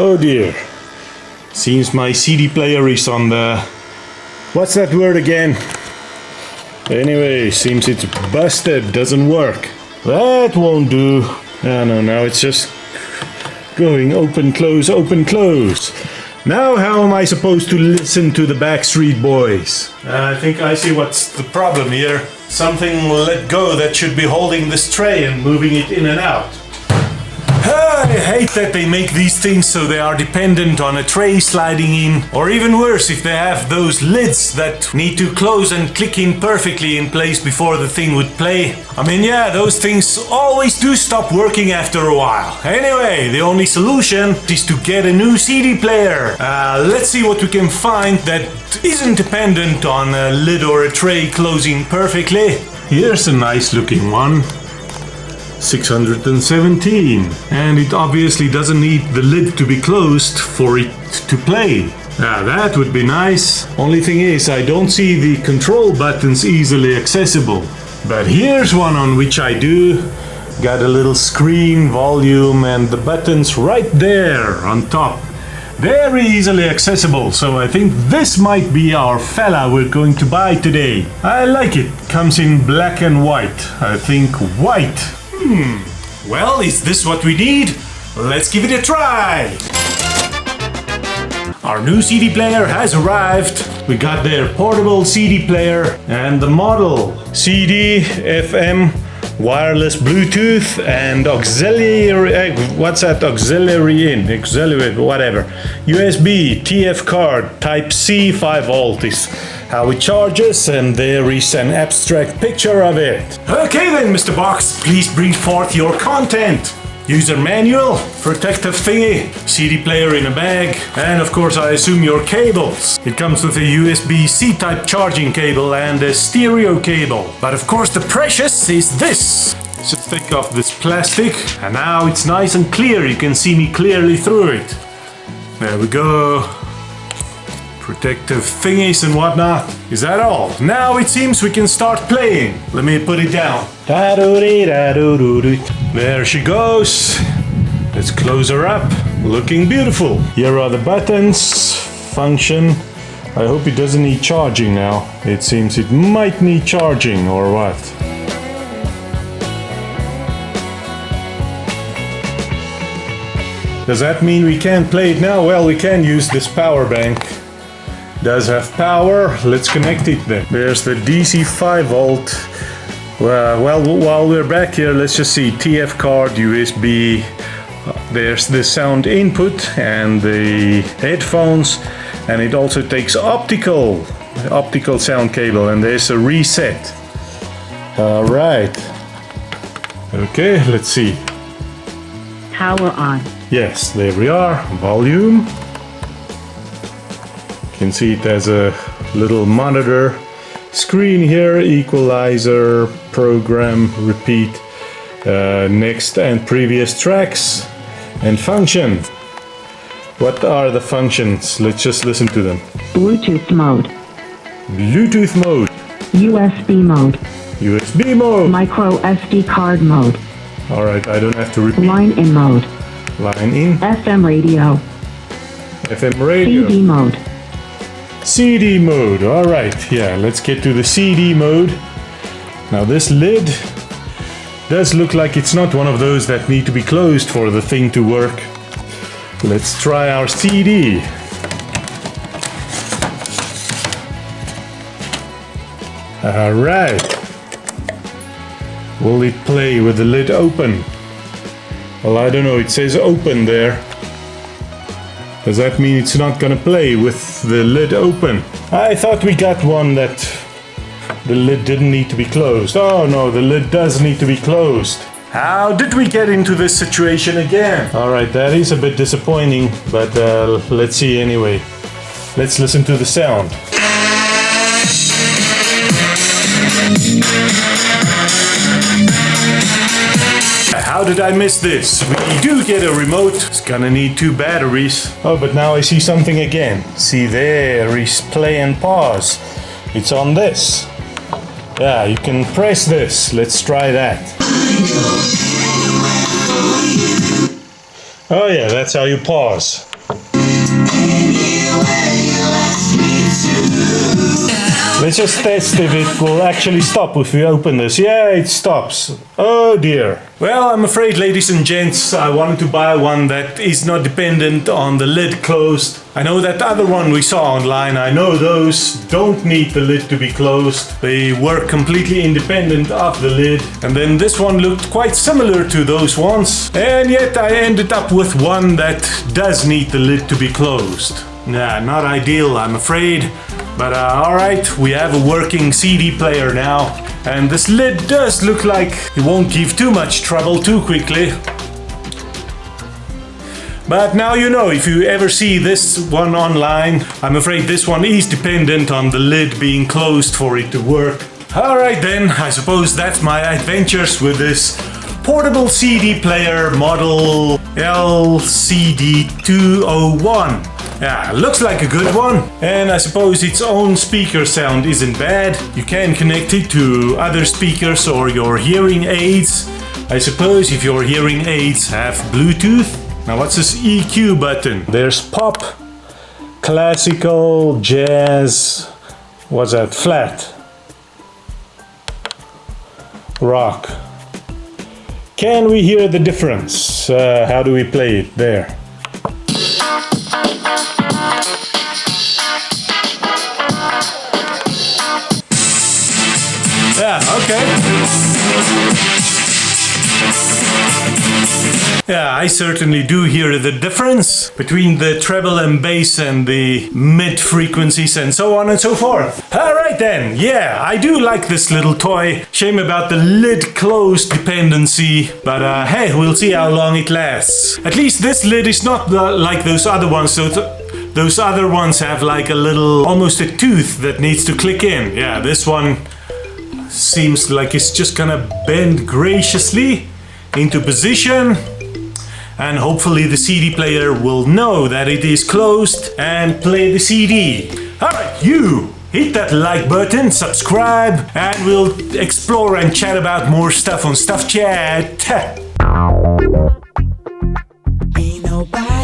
Oh dear. Seems my CD player is on the... What's that word again? Anyway, seems it's busted, doesn't work. That won't do. No, now it's just going open, close, open, close. Now how am I supposed to listen to the Backstreet Boys? I think I see what's the problem here. Something let go that should be holding this tray and moving it in and out. I hate that they make these things so they are dependent on a tray sliding in, or even worse if they have those lids that need to close and click in perfectly in place before the thing would play. I mean, yeah, those things always do stop working after a while. Anyway, the only solution is to get a new CD player. Let's see what we can find that isn't dependent on a lid or a tray closing perfectly. Here's a nice looking one. 617, and it obviously doesn't need the lid to be closed for it to play. That would be nice. Only thing is, I don't see the control buttons easily accessible. But here's one on which I do. Got a little screen, volume, and the buttons right there on top. Very easily accessible, so I think this might be our fella we're going to buy today. I like it. Comes in black and white. I think white. Well, is this what we need? Let's give it a try! Our new CD player has arrived. We got their portable CD player and the model. CD, FM, wireless Bluetooth and auxiliary, what's that auxiliary in? Auxiliary, whatever. USB, TF card, type C, 5 volt is how it charges, and there is an abstract picture of it. Okay then, Mr. Box, please bring forth your content. User manual, protective thingy, CD player in a bag, and of course I assume your cables. It comes with a USB-C type charging cable and a stereo cable. But of course the precious is this. Let's just take off this plastic, and now it's nice and clear. You can see me clearly through it. There we go. Protective thingies and whatnot. Is that all? Now it seems we can start playing. Let me put it down. There she goes. Let's close her up. Looking beautiful. Here are the buttons. Function. I hope it doesn't need charging now. It seems it might need charging, or what? Does that mean we can't play it now? Well, we can use this power bank. Does have power. Let's connect it then. There's the DC 5 volt. Well, while we're back here, let's just see TF card, USB. There's the sound input and the headphones, and it also takes optical sound cable, and there's a reset. All right. Okay, let's see. Power on. Yes, there we are. Volume. You can see it has a little monitor screen here, equalizer, program, repeat, next and previous tracks, and function. What are the functions? Let's just listen to them. Bluetooth mode. Bluetooth mode. USB mode. USB mode. Micro SD card mode. Alright, I don't have to repeat. Line in mode. Line in. FM radio. FM radio. CD mode. CD mode, alright, yeah, let's get to the CD mode. Now this lid does look like it's not one of those that need to be closed for the thing to work. Let's try our CD. Alright. Will it play with the lid open? Well, I don't know, it says open there. Does that mean it's not gonna play with the lid open? I thought we got one that the lid didn't need to be closed. Oh no, the lid does need to be closed. How did we get into this situation again? Alright, that is a bit disappointing, but let's see anyway. Let's listen to the sound. How did I miss this? We do get a remote. It's gonna need 2 batteries. Oh, but now I see something again. See, there is play and pause. It's on this. Yeah, you can press this. Let's try that. Oh yeah, that's how you pause. Let's just test if it will actually stop if we open this. Yeah, it stops. Oh dear. Well, I'm afraid, ladies and gents, I wanted to buy one that is not dependent on the lid closed. I know that other one we saw online, I know those don't need the lid to be closed. They work completely independent of the lid. And then this one looked quite similar to those ones. And yet I ended up with one that does need the lid to be closed. Yeah, not ideal, I'm afraid. But alright, we have a working CD player now. And this lid does look like it won't give too much trouble too quickly. But now you know, if you ever see this one online, I'm afraid this one is dependent on the lid being closed for it to work. Alright then, I suppose that's my adventures with this portable CD player model L-CD201. Yeah, looks like a good one. And I suppose its own speaker sound isn't bad. You can connect it to other speakers or your hearing aids. I suppose if your hearing aids have Bluetooth. Now what's this EQ button? There's pop, classical, jazz, what's that? Flat, rock. Can we hear the difference? How do we play it? There. Yeah, okay. Yeah, I certainly do hear the difference between the treble and bass and the mid frequencies and so on and so forth. Alright then, yeah, I do like this little toy. Shame about the lid closed dependency, but hey, we'll see how long it lasts. At least this lid is not like those other ones, so those other ones have like a little, almost a tooth that needs to click in. Yeah, this one seems like it's just gonna bend graciously into position, and hopefully the CD player will know that it is closed and play the CD. Alright, you hit that like button, subscribe, and we'll explore and chat about more stuff on Stuff Chat. Ain't nobody